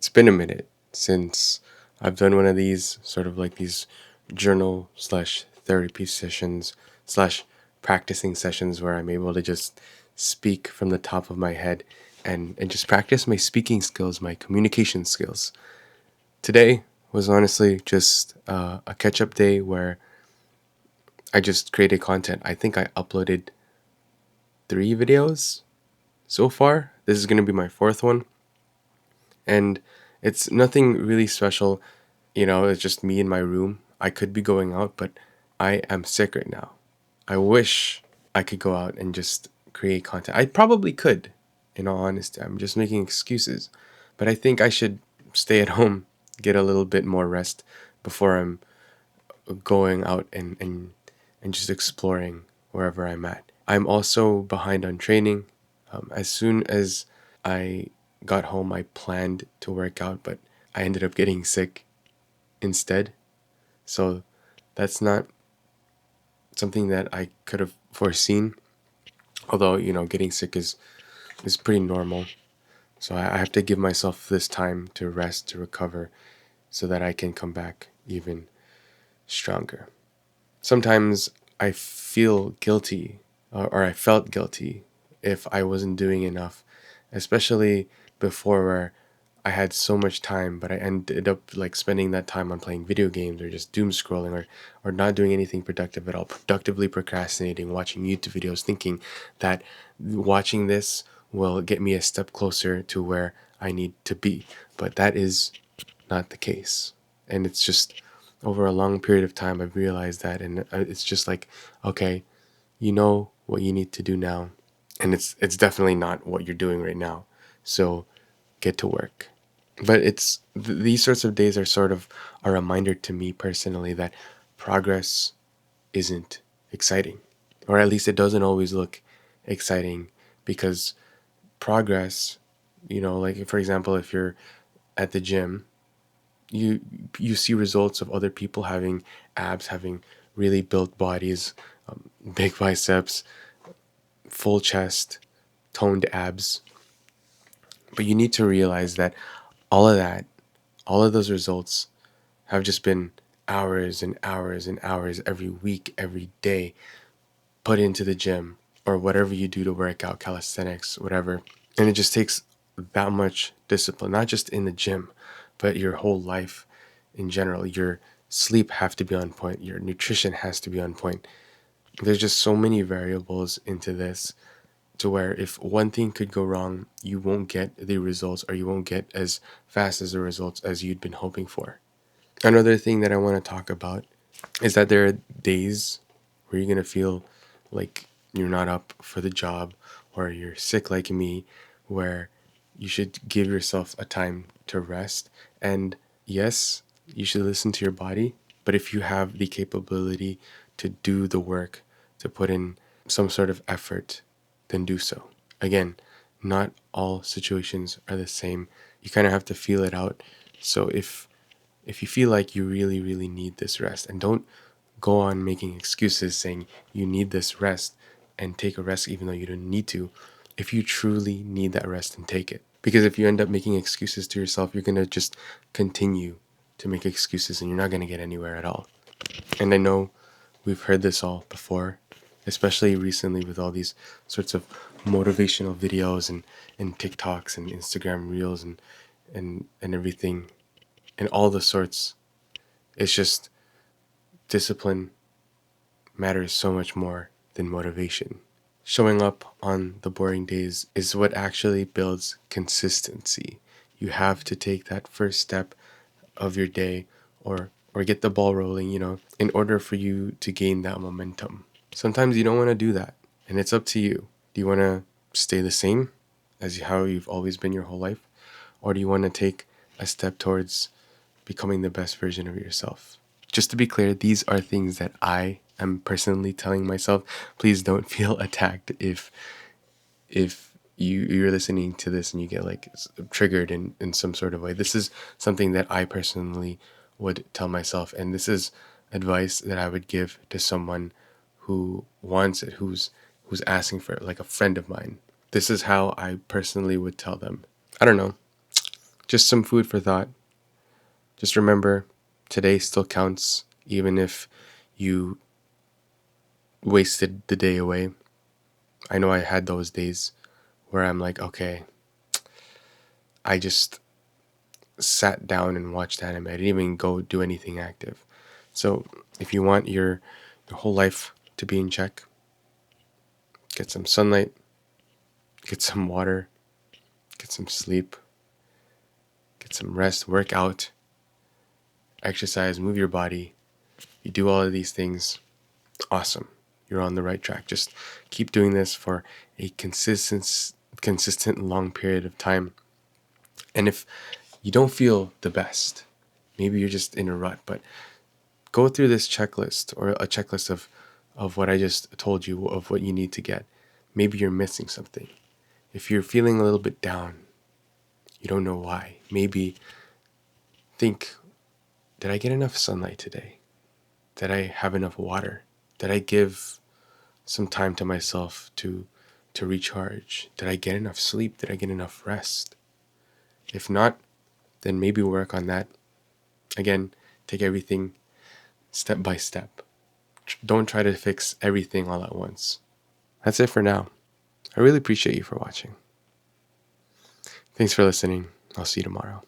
It's been a minute since I've done one of these sort of like these journal slash therapy sessions slash practicing sessions where I'm able to just speak from the top of my head and just practice my speaking skills, my communication skills. Today was honestly just a catch up day where I just created content. I think I uploaded 3 videos so far. This is going to be my fourth one. And it's nothing really special. It's just me in my room. I could be going out, but I am sick right now. I wish I could go out and just create content. I probably could, in all honesty. I'm just making excuses. But I think I should stay at home, get a little bit more rest before I'm going out and just exploring wherever I'm at. I'm also behind on training. As soon as I got home, I planned to work out, but I ended up getting sick instead. So that's not something that I could have foreseen. Although, getting sick is pretty normal. So I have to give myself this time to rest, to recover, so that I can come back even stronger. Sometimes I feel guilty, or I felt guilty if I wasn't doing enough, especially before where I had so much time, but I ended up like spending that time on playing video games or just doom scrolling or not doing anything productive at all, productively procrastinating, watching YouTube videos, thinking that watching this will get me a step closer to where I need to be. But that is not the case. And it's just over a long period of time, I've realized that. And it's just like, okay, you know what you need to do now. And it's definitely not what you're doing right now. So get to work. But these sorts of days are sort of a reminder to me personally that progress isn't exciting, or at least it doesn't always look exciting, because progress, like for example, if you're at the gym, you you see results of other people having abs, having really built bodies, big biceps, full chest, toned abs. But you need to realize that all of that, all of those results have just been hours and hours and hours every week, every day put into the gym or whatever you do to work out, calisthenics, whatever. And it just takes that much discipline, not just in the gym, but your whole life in general. Your sleep have to be on point. Your nutrition has to be on point. There's just so many variables into this to where if one thing could go wrong, you won't get the results, or you won't get as fast as the results as you'd been hoping for. Another thing that I want to talk about is that there are days where you're going to feel like you're not up for the job, or you're sick like me, where you should give yourself a time to rest. And yes, you should listen to your body, but if you have the capability to do the work, to put in some sort of effort, then do so. Again, not all situations are the same. You kind of have to feel it out. So if you feel like you really, really need this rest, and don't go on making excuses saying you need this rest and take a rest even though you don't need to. If you truly need that rest, and take it. Because if you end up making excuses to yourself, you're going to just continue to make excuses and you're not going to get anywhere at all. And I know we've heard this all before, especially recently with all these sorts of motivational videos and TikToks and Instagram reels and everything and all the sorts. It's just discipline matters so much more than motivation. Showing up on the boring days is what actually builds consistency. You have to take that first step of your day, or get the ball rolling, in order for you to gain that momentum. Sometimes you don't want to do that, and it's up to you. Do you want to stay the same as how you've always been your whole life? Or do you want to take a step towards becoming the best version of yourself? Just to be clear, these are things that I am personally telling myself. Please don't feel attacked if you're listening to this and you get like triggered in some sort of way. This is something that I personally would tell myself, and this is advice that I would give to someone who wants it, who's asking for it, like a friend of mine. This is how I personally would tell them. I don't know. just some food for thought. Just remember, today still counts, even if you wasted the day away. I know I had those days where I'm like, okay, I just sat down and watched anime. I didn't even go do anything active. So if you want your whole life to be in check, get some sunlight, get some water, get some sleep, get some rest, work out, exercise, move your body. You do all of these things, awesome. You're on the right track. Just keep doing this for a consistent long period of time. And if you don't feel the best, maybe you're just in a rut, but go through this checklist, or a checklist of what I just told you, of what you need to get. Maybe you're missing something. If you're feeling a little bit down, you don't know why. Maybe think, did I get enough sunlight today? Did I have enough water? Did I give some time to myself to recharge? Did I get enough sleep? Did I get enough rest? If not, then maybe work on that. Again, take everything step by step. Don't try to fix everything all at once. That's it for now. I really appreciate you for watching. Thanks for listening. I'll see you tomorrow.